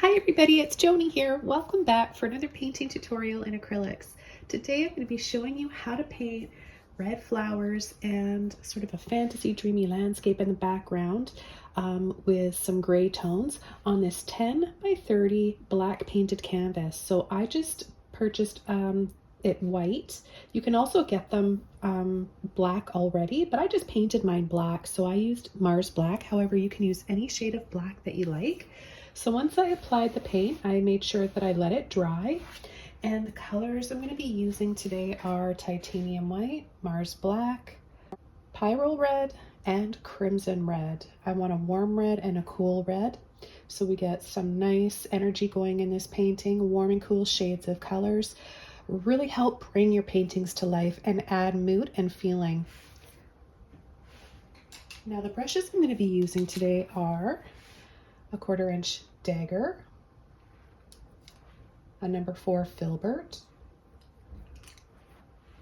Hi everybody, it's Joni here. Welcome back for another painting tutorial in acrylics. Today I'm going to be showing you how to paint red flowers and sort of a fantasy dreamy landscape in the background with some gray tones on this 10 by 30 black painted canvas. So I just purchased it white. You can also get them black already, but I just painted mine black, so I used Mars Black. However, you can use any shade of black that you like. So once I applied the paint, I made sure that I let it dry. And the colors I'm going to be using today are titanium white, Mars Black, Pyrol red, and crimson red. I want a warm red and a cool red. So we get some nice energy going in this painting. Warm and cool shades of colors really help bring your paintings to life and add mood and feeling. Now the brushes I'm going to be using today are a 1/4 inch dagger, a number 4 Filbert,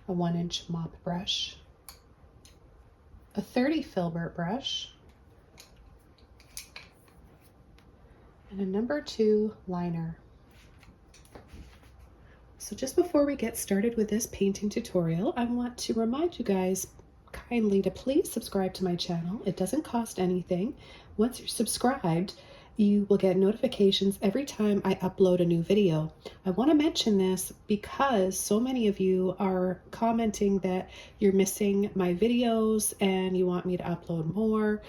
a 1 inch mop brush, a 30 Filbert brush, and a number 2 liner. So just before we get started with this painting tutorial, I want to remind you guys kindly to please subscribe to my channel. It doesn't cost anything. Once you're subscribed, you will get notifications every time I upload a new video. I want to mention this because so many of you are commenting that you're missing my videos and you want me to upload more,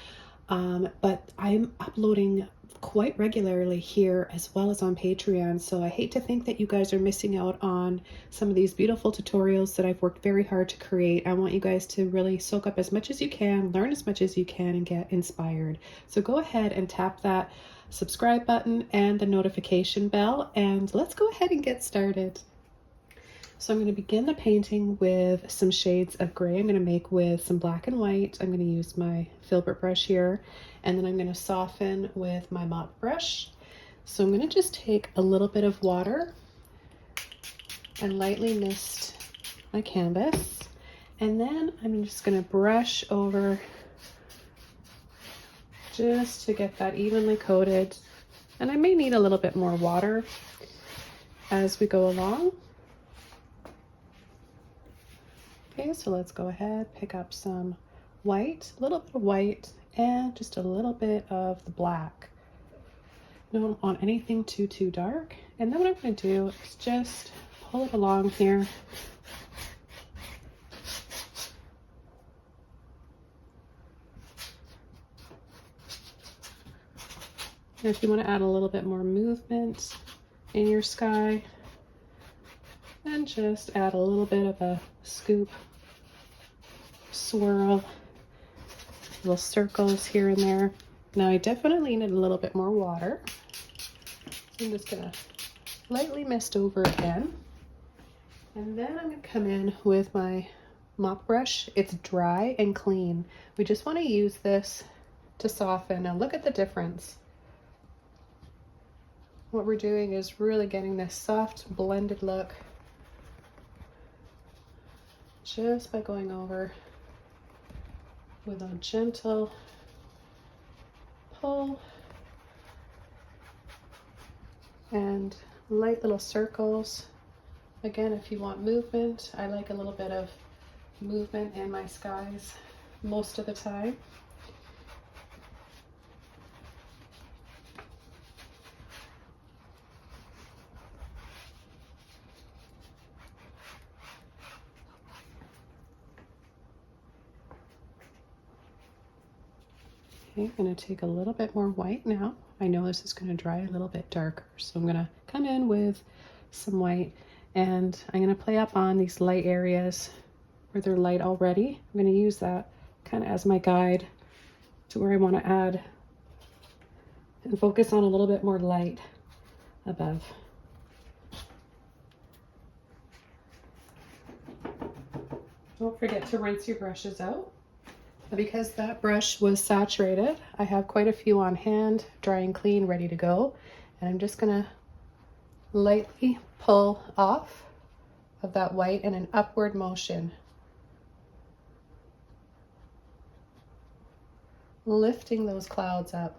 but I'm uploading quite regularly here as well as on Patreon, so I hate to think that you guys are missing out on some of these beautiful tutorials that I've worked very hard to create. I want you guys to really soak up as much as you can, learn as much as you can, and get inspired. So go ahead and tap that subscribe button and the notification bell, and let's go ahead and get started. So I'm going to begin the painting with some shades of gray I'm going to make with some black and white. I'm going to use my Filbert brush here, and then I'm going to soften with my mop brush. So I'm going to just take a little bit of water and lightly mist my canvas, and then I'm just going to brush over just to get that evenly coated. And I may need a little bit more water as we go along. Okay, so let's go ahead, pick up some white, a little bit of white, and just a little bit of the black. You don't want anything too dark. And then what I'm going to do is just pull it along here. And if you want to add a little bit more movement in your sky, then just add a little bit of a scoop, swirl, little circles here and there. Now I definitely need a little bit more water. So I'm just gonna lightly mist over again. And then I'm gonna come in with my mop brush. It's dry and clean. We just wanna use this to soften. Now look at the difference. What we're doing is really getting this soft blended look just by going over with a gentle pull and light little circles. Again, if you want movement, I like a little bit of movement in my skies most of the time. Okay, I'm going to take a little bit more white now. I know this is going to dry a little bit darker, so I'm going to come in with some white, and I'm going to play up on these light areas where they're light already. I'm going to use that kind of as my guide to where I want to add and focus on a little bit more light above. Don't forget to rinse your brushes out. Because that brush was saturated, I have quite a few on hand, dry and clean, ready to go. And I'm just gonna lightly pull off of that white in an upward motion, lifting those clouds up.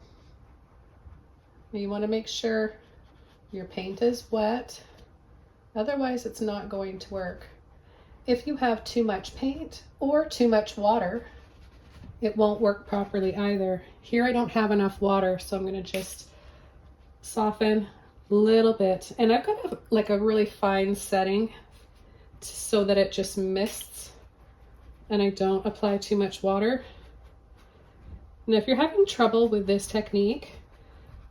You want to make sure your paint is wet. Otherwise, it's not going to work. If you have too much paint or too much water, it won't work properly either. Here I don't have enough water, so I'm going to just soften a little bit. And I've got like a really fine setting so that it just mists and I don't apply too much water. And if you're having trouble with this technique,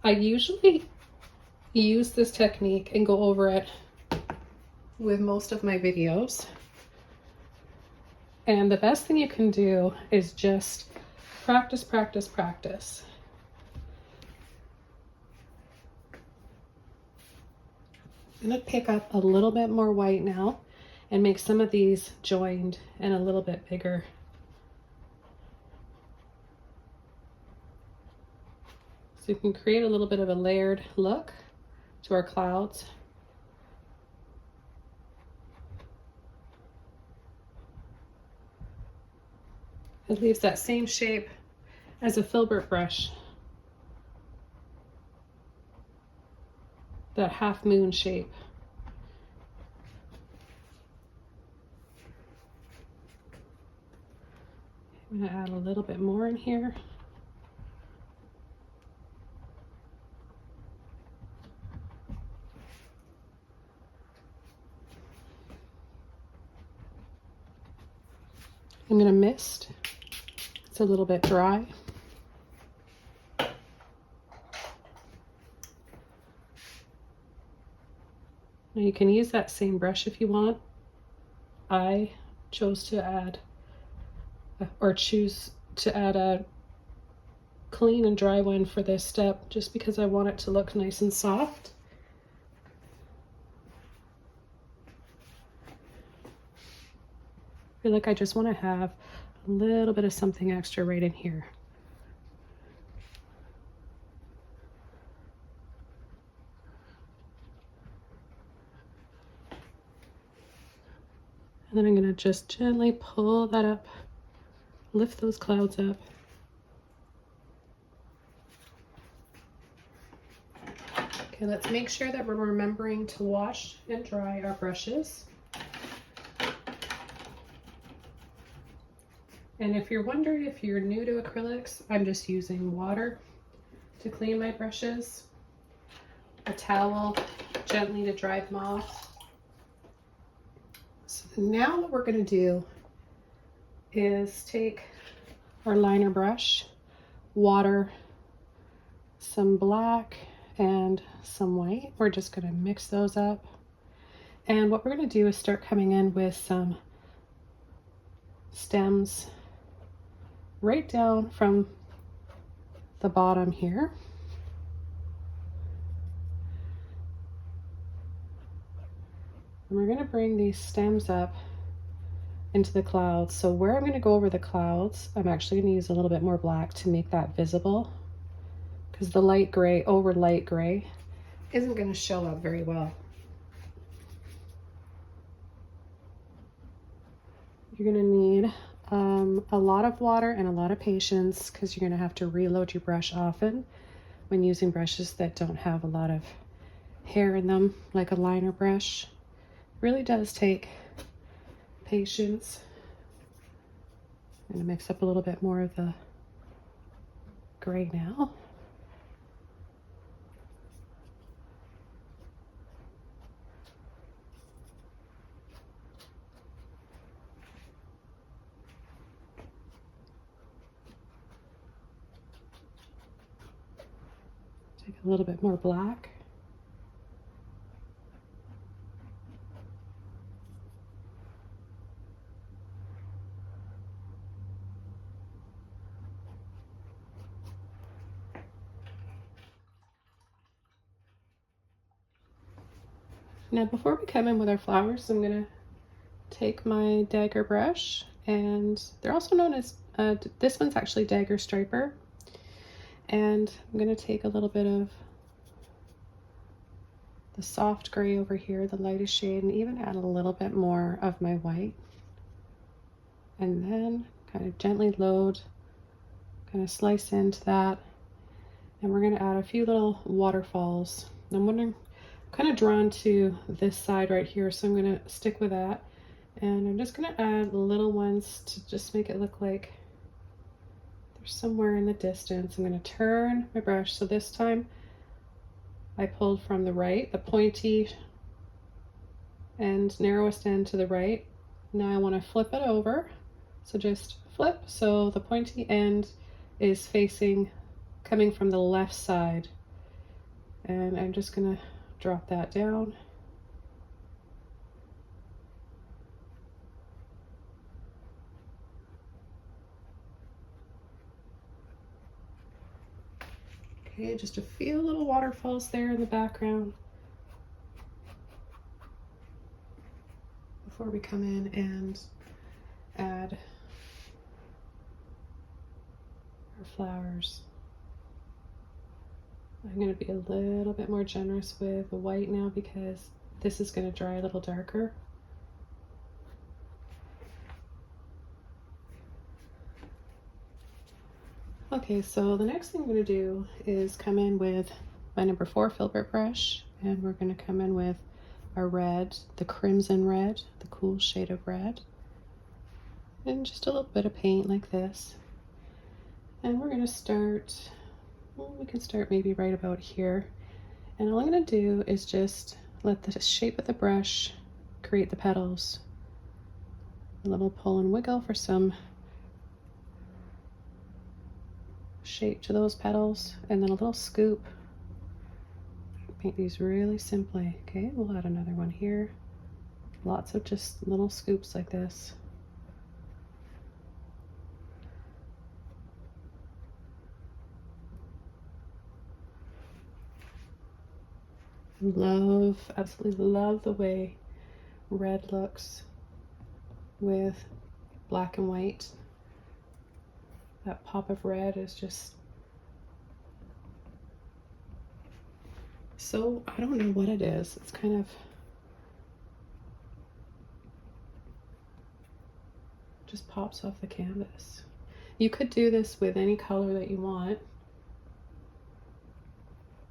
I usually use this technique and go over it with most of my videos. And the best thing you can do is just practice, practice, practice. I'm going to pick up a little bit more white now and make some of these joined and a little bit bigger. So you can create a little bit of a layered look to our clouds. It leaves that same shape as a Filbert brush. That half moon shape. I'm going to add a little bit more in here. I'm going to mist. It's a little bit dry. Now you can use that same brush if you want. I chose to add, or choose to add a clean and dry one for this step, just because I want it to look nice and soft. I feel like I just want to have a little bit of something extra right in here. And then I'm going to just gently pull that up, lift those clouds up. Okay, let's make sure that we're remembering to wash and dry our brushes. And if you're wondering if you're new to acrylics, I'm just using water to clean my brushes, a towel gently to dry them off. So now what we're going to do is take our liner brush, water, some black and some white. We're just going to mix those up. And what we're going to do is start coming in with some stems right down from the bottom here. And we're going to bring these stems up into the clouds. So where I'm going to go over the clouds, I'm actually going to use a little bit more black to make that visible, because the light gray over light gray isn't going to show up very well. You're going to need a lot of water and a lot of patience, because you're going to have to reload your brush often when using brushes that don't have a lot of hair in them, like a liner brush. It really does take patience. I'm going to mix up a little bit more of the gray now. Take a little bit more black. Now before we come in with our flowers, I'm going to take my dagger brush, and they're also known as, this one's actually dagger striper. And I'm going to take a little bit of the soft gray over here, the lightest shade, and even add a little bit more of my white. And then kind of gently load, kind of slice into that. And we're going to add a few little waterfalls. I'm wondering, kind of drawn to this side right here, so I'm going to stick with that. And I'm just going to add little ones to just make it look like they're somewhere in the distance. I'm going to turn my brush. So this time I pulled from the right, the pointy and narrowest end to the right. Now I want to flip it over. So just flip. So the pointy end is facing, coming from the left side. And I'm just going to drop that down. Okay, just a few little waterfalls there in the background before we come in and add our flowers. I'm going to be a little bit more generous with the white now because this is going to dry a little darker. Okay, so the next thing I'm going to do is come in with my number 4 Filbert brush, and we're going to come in with our red, the crimson red, the cool shade of red, and just a little bit of paint like this. And we're going to start, well, we can start maybe right about here. And all I'm going to do is just let the shape of the brush create the petals. A little pull and wiggle for some shape to those petals, and then a little scoop. Paint these really simply. Okay, we'll add another one here. Lots of just little scoops like this. Love, absolutely love the way red looks with black and white. That pop of red is just so, I don't know what it is. It's kind of just pops off the canvas. You could do this with any color that you want.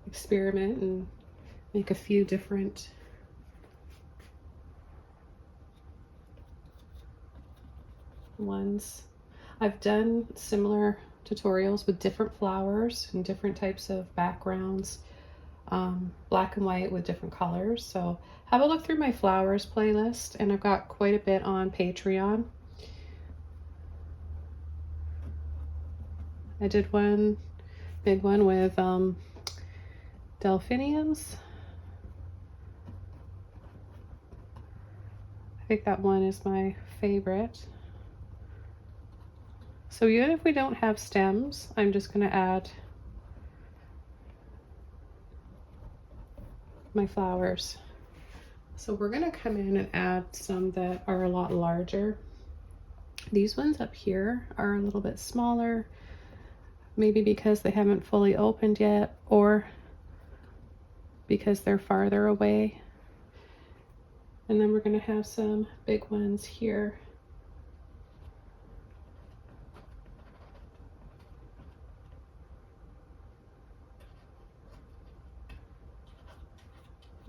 Experiment and make a few different ones. I've done similar tutorials with different flowers and different types of backgrounds, black and white with different colors. So have a look through my flowers playlist, and I've got quite a bit on Patreon. I did one big one with delphiniums. I think that one is my favorite. So even if we don't have stems, I'm just going to add my flowers. So we're going to come in and add some that are a lot larger. These ones up here are a little bit smaller, maybe because they haven't fully opened yet, or because they're farther away. And then we're going to have some big ones here.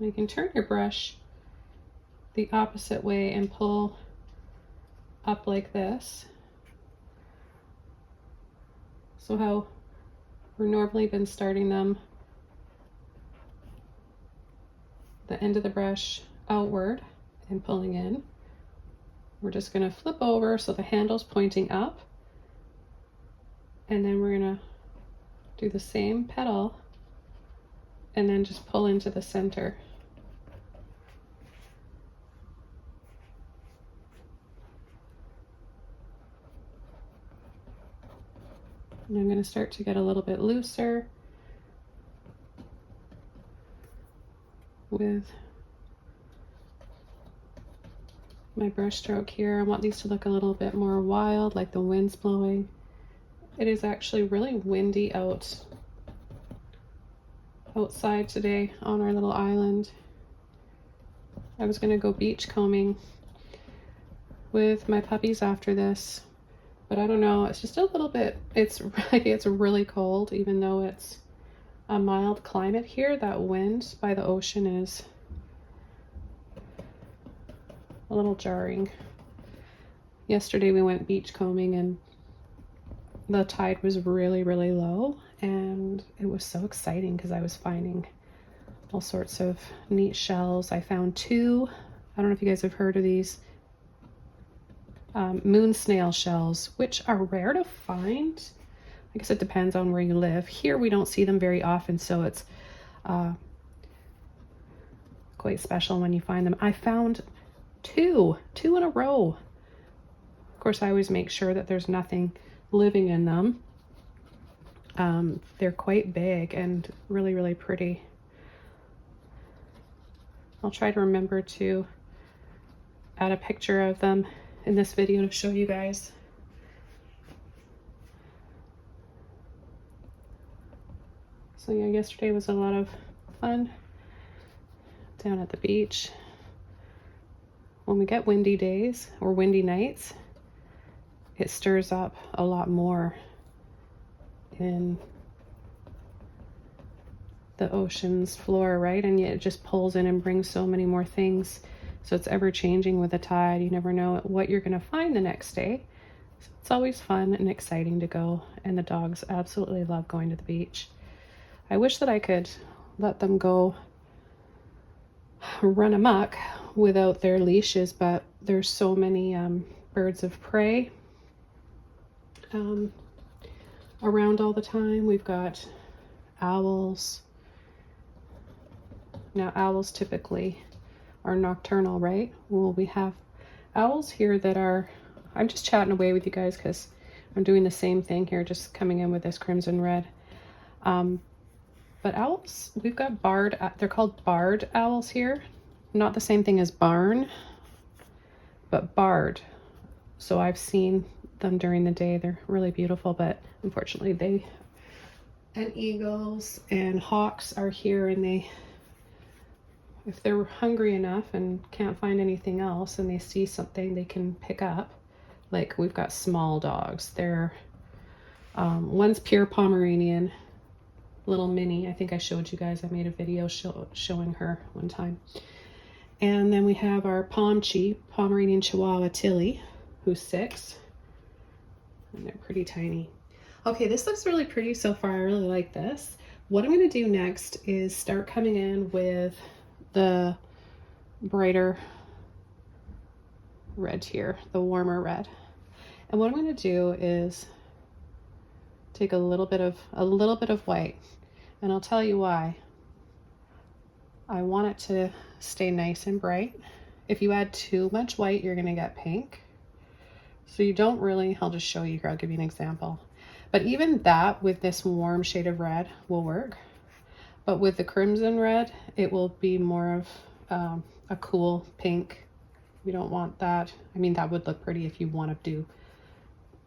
You can turn your brush the opposite way and pull up like this. So how we're normally been starting them, the end of the brush outward and pulling in. We're just going to flip over so the handle's pointing up, and then we're going to do the same petal and then just pull into the center. And I'm going to start to get a little bit looser with my brush stroke here. I want these to look a little bit more wild, like the wind's blowing. It is actually really windy outside today on our little island. I was going to go beach combing with my puppies after this, but I don't know, it's just a little bit, it's really cold, even though it's a mild climate here. That wind by the ocean is a little jarring. Yesterday we went beach combing and the tide was really, really low, and it was so exciting because I was finding all sorts of neat shells. I found two, I don't know if you guys have heard of these, moon snail shells, which are rare to find. I guess it depends on where you live. Here we don't see them very often, so it's quite special when you find them. I found two in a row. Of course, I always make sure that there's nothing living in them. They're quite big and really, really pretty. I'll try to remember to add a picture of them in this video to show you guys. So yeah, yesterday was a lot of fun down at the beach. When we get windy days or windy nights, it stirs up a lot more in the ocean's floor, right? And yet it just pulls in and brings so many more things. So it's ever changing with the tide. You never know what you're gonna find the next day. So it's always fun and exciting to go, and the dogs absolutely love going to the beach. I wish that I could let them go run amok without their leashes, but there's so many birds of prey around all the time. We've got owls. Now owls typically are nocturnal, right? Well, we have owls here that are, I'm just chatting away with you guys because I'm doing the same thing here, just coming in with this crimson red. But owls, we've got they're called barred owls here. Not the same thing as barn, but barred. So I've seen them during the day. They're really beautiful, but unfortunately and eagles and hawks are here, and if they're hungry enough and can't find anything else and they see something they can pick up, like we've got small dogs. They're one's pure Pomeranian, little mini. I think I showed you guys, I made a video showing her one time. And then we have our Pomeranian Chihuahua Tilly, who's 6, and they're pretty tiny. Okay, this looks really pretty so far. I really like this. What I'm going to do next is start coming in with the brighter red here, the warmer red. And what I'm going to do is take a little bit of white, and I'll tell you why. I want it to stay nice and bright. If you add too much white, you're going to get pink. So you don't really, I'll just show you here, I'll give you an example. But even that with this warm shade of red will work. But with the crimson red, it will be more of a cool pink. We don't want that. I mean, that would look pretty if you want to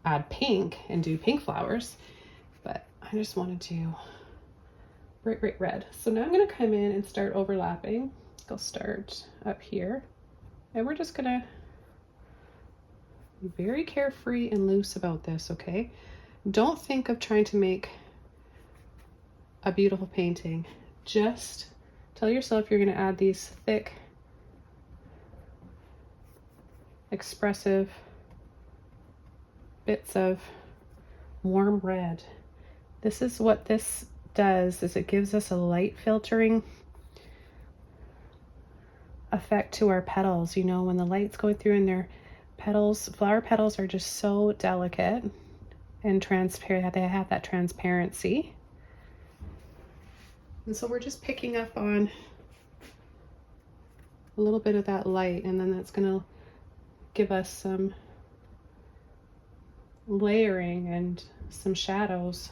add pink and do pink flowers. But I just want to do bright red. So now I'm going to come in and start overlapping. I'll start up here, and we're just going to be very carefree and loose about this, okay? Don't think of trying to make a beautiful painting. Just tell yourself you're going to add these thick, expressive bits of warm red. This is what this does, is it gives us a light filtering effect to our petals. You know, when the light's going through and their petals, flower petals are just so delicate and transparent. They have that transparency. And so we're just picking up on a little bit of that light, and then that's going to give us some layering and some shadows.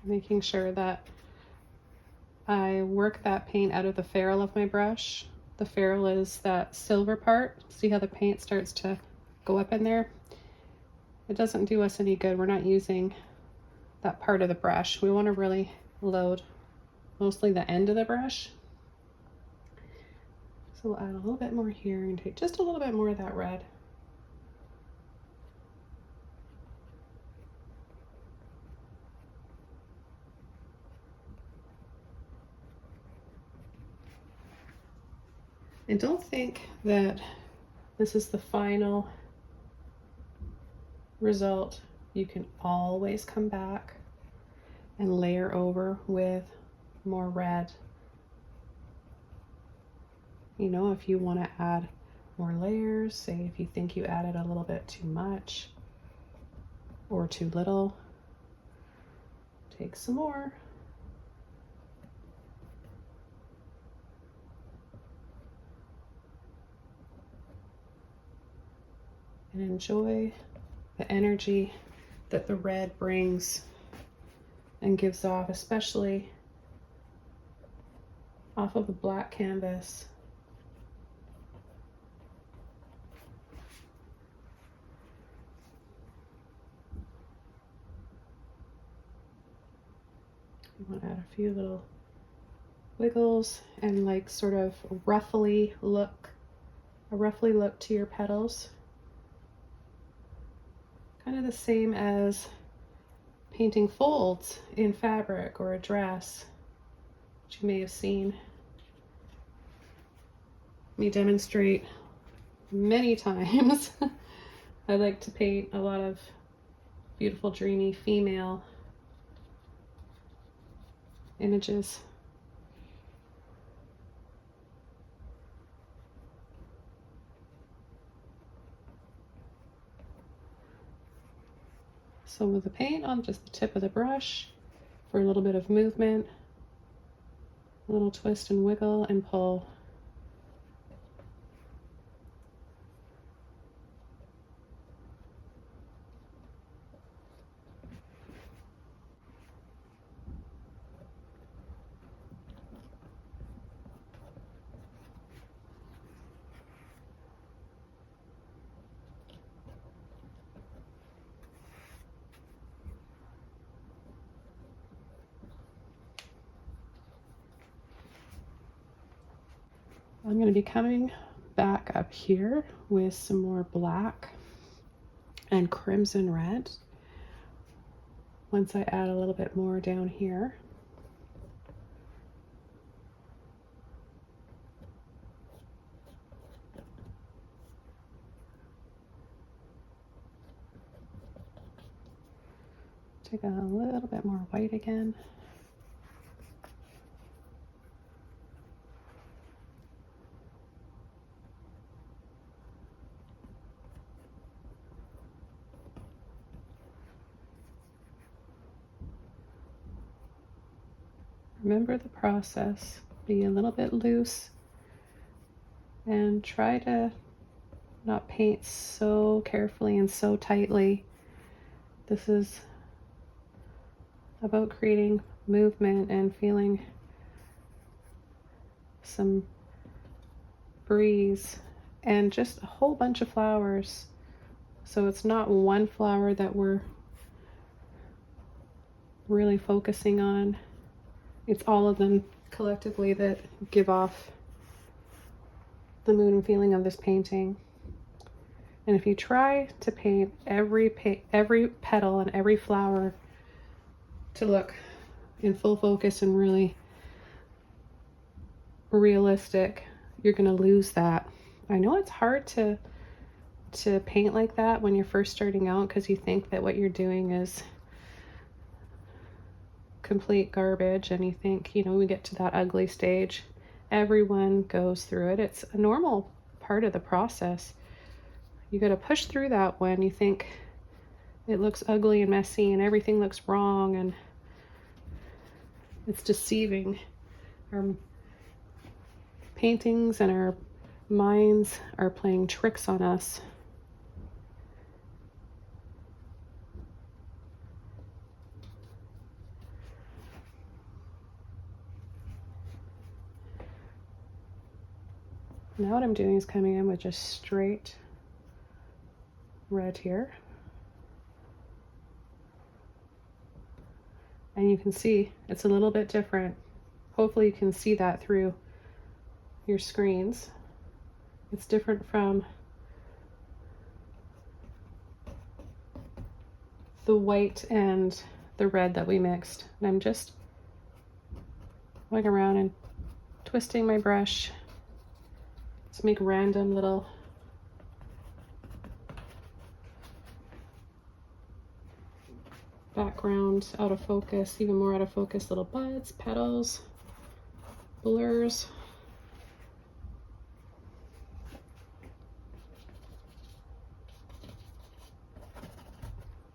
Making sure that I work that paint out of the ferrule of my brush. The ferrule is that silver part. See how the paint starts to go up in there? It doesn't do us any good. We're not using that part of the brush. We want to really load mostly the end of the brush. So So we'll add a little bit more here and take just a little bit more of that red. And don't think that this is the final result. You can always come back and layer over with more red. You know, if you want to add more layers, say if you think you added a little bit too much or too little, take some more. And enjoy the energy that the red brings and gives off, especially off of the black canvas. You want to add a few little wiggles and like sort of a ruffly look to your petals. Kind of the same as painting folds in fabric or a dress, which you may have seen me demonstrate many times. I like to paint a lot of beautiful, dreamy female images. So with the paint on just the tip of the brush for a little bit of movement, a little twist and wiggle and pull. I'm going to be coming back up here with some more black and crimson red once I add a little bit more down here. Take a little bit more white again. Remember the process, be a little bit loose and try to not paint so carefully and so tightly. This is about creating movement and feeling some breeze and just a whole bunch of flowers. So it's not one flower that we're really focusing on. It's all of them collectively that give off the mood and feeling of this painting. And if you try to paint every petal and every flower to look in full focus and really realistic, you're going to lose that. I know it's hard to paint like that when you're first starting out because you think that what you're doing is complete garbage and you think, you know, we get to that ugly stage. Everyone goes through it. It's a normal part of the process. You got to push through that when you think it looks ugly and messy and everything looks wrong and it's deceiving. Our paintings and our minds are playing tricks on us. Now what I'm doing is coming in with just straight red here. And you can see it's a little bit different. Hopefully you can see that through your screens. It's different from the white and the red that we mixed. And I'm just going around and twisting my brush to make random little background out of focus, even more out of focus, little buds, petals, blurs.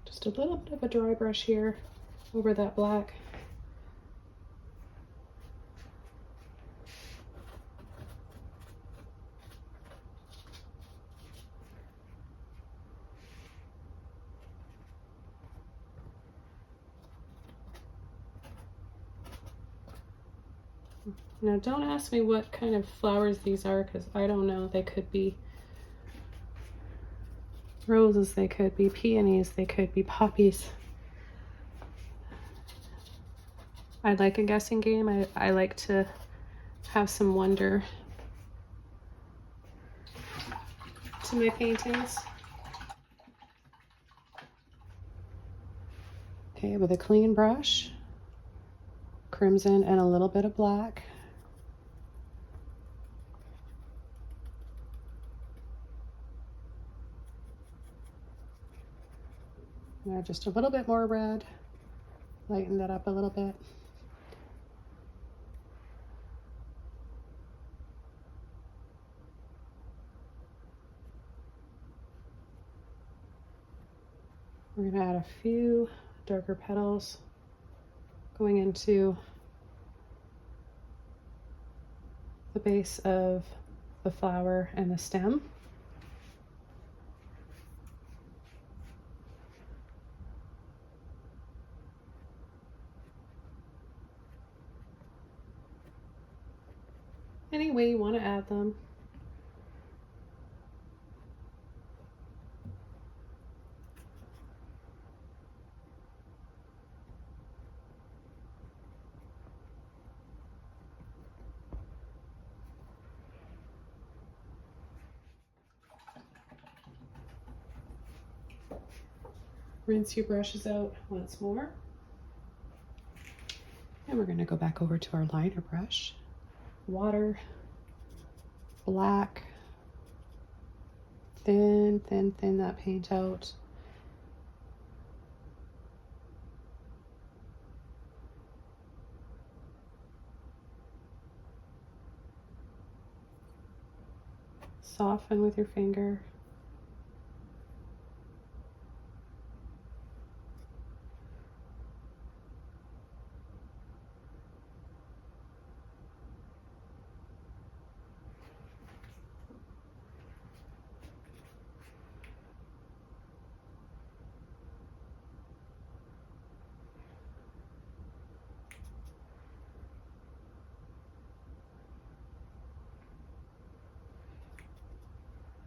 Just a little bit of a dry brush here over that black. Now don't ask me what kind of flowers these are, because I don't know. They could be roses, they could be peonies, they could be poppies. I like a guessing game. I like to have some wonder to my paintings. Okay, with a clean brush, crimson and a little bit of black. Now just a little bit more red, lighten that up a little bit. We're gonna add a few darker petals going into the base of the flower and the stem. Any way you want to add them. Rinse your brushes out once more. And we're going to go back over to our liner brush. Water, black, thin that paint out. Soften with your finger.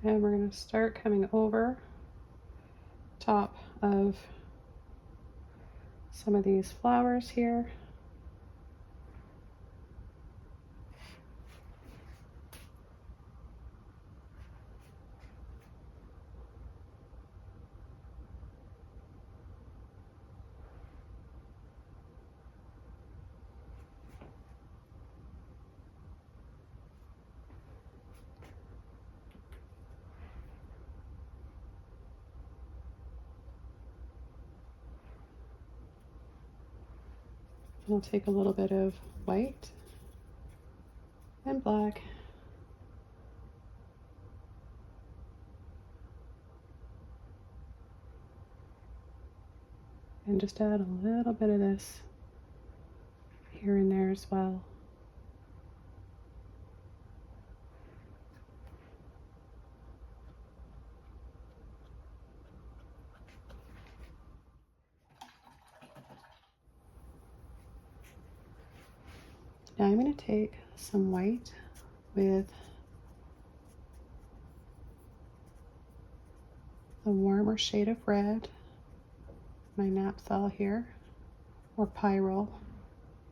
And we're going to start coming over top of some of these flowers here. We'll take a little bit of white and black and just add a little bit of this here and there as well. Now I'm going to take some white with a warmer shade of red, my naphtha here, or Pyrol.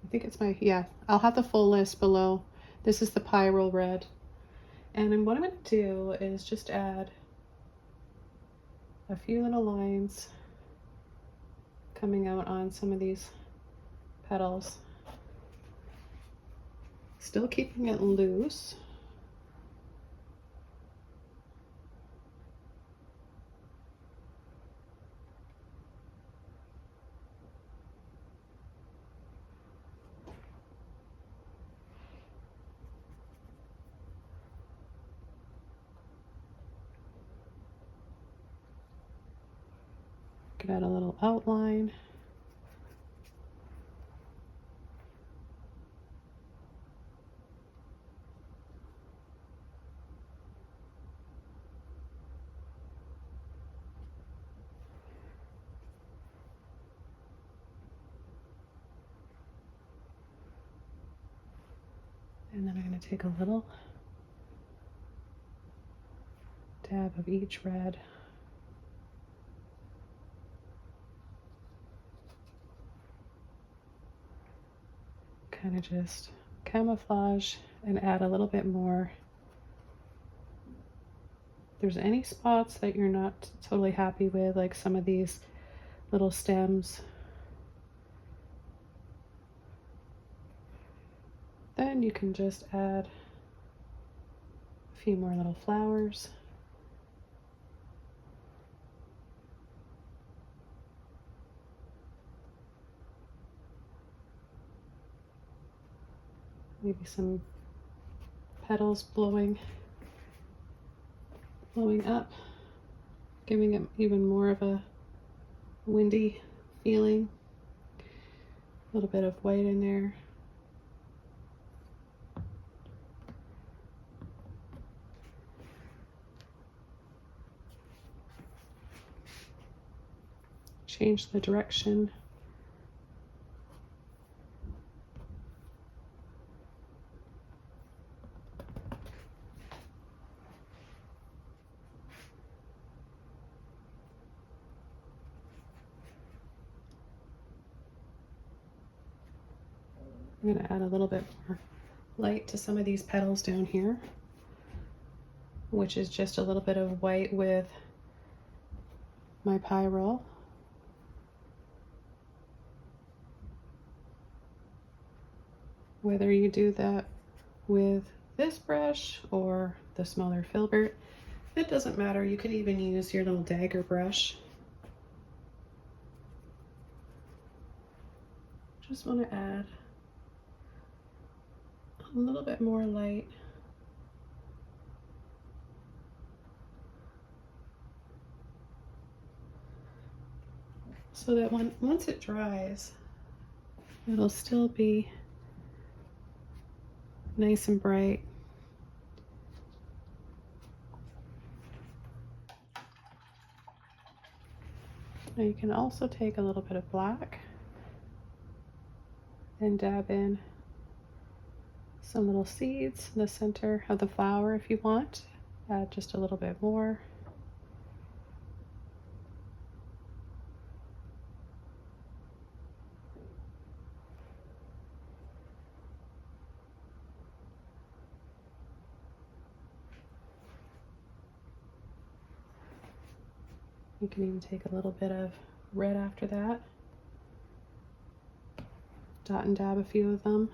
I think it's my, yeah, I'll have the full list below. This is the Pyrol red. And then what I'm going to do is just add a few little lines coming out on some of these petals, still keeping it loose. Could add a little outline. And then I'm going to take a little dab of each red. Kind of just camouflage and add a little bit more. If there's any spots that you're not totally happy with, like some of these little stems, then you can just add a few more little flowers. Maybe some petals blowing up, giving it even more of a windy feeling. A little bit of white in there. Change the direction. I'm going to add a little bit more light to some of these petals down here, which is just a little bit of white with my Pyrol. Whether you do that with this brush or the smaller Filbert, it doesn't matter. You could even use your little dagger brush. Just want to add a little bit more light. So that once it dries, it'll still be nice and bright. Now you can also take a little bit of black and dab in some little seeds in the center of the flower if you want. Add just a little bit more. You can even take a little bit of red after that. Dot and dab a few of them.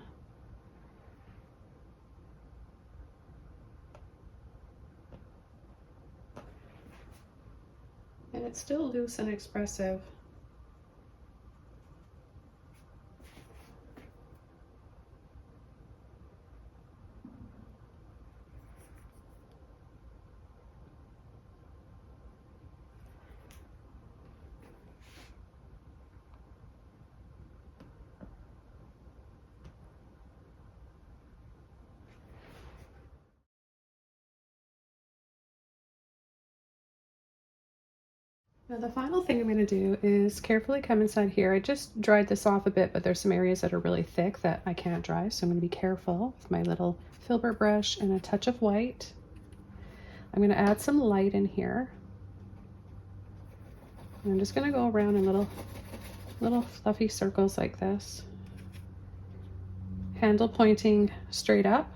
And it's still loose and expressive. Now the final thing I'm going to do is carefully come inside here. I just dried this off a bit, but there's some areas that are really thick that I can't dry, so I'm going to be careful with my little Filbert brush and a touch of white. I'm going to add some light in here. And I'm just going to go around in little fluffy circles like this. Handle pointing straight up.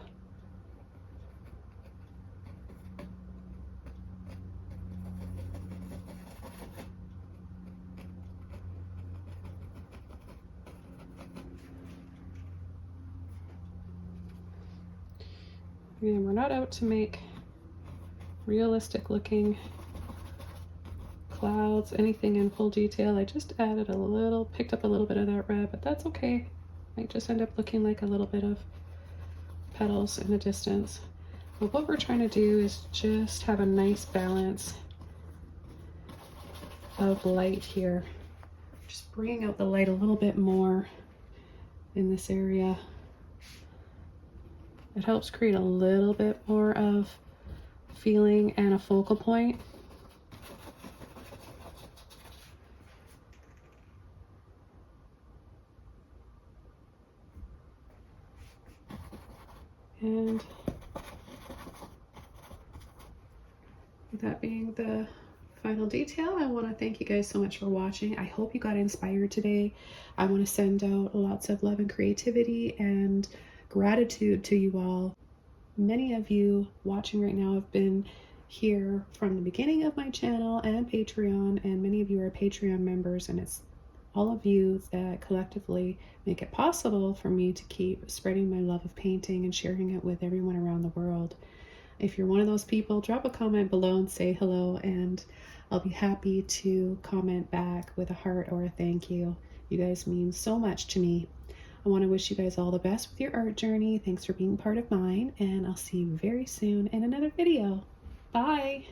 Again, we're not out to make realistic looking clouds, anything in full detail. I just added a little, picked up a little bit of that red, but that's okay. Might just end up looking like a little bit of petals in the distance. But what we're trying to do is just have a nice balance of light here. Just bringing out the light a little bit more in this area. It helps create a little bit more of feeling and a focal point. And with that being the final detail, I want to thank you guys so much for watching. I hope you got inspired today. I want to send out lots of love and creativity and gratitude to you all. Many of you watching right now have been here from the beginning of my channel and Patreon, and many of you are Patreon members, and it's all of you that collectively make it possible for me to keep spreading my love of painting and sharing it with everyone around the world. If you're one of those people, drop a comment below and say hello, and I'll be happy to comment back with a heart or a thank you. You guys mean so much to me. I want to wish you guys all the best with your art journey. Thanks for being part of mine, and I'll see you very soon in another video. Bye!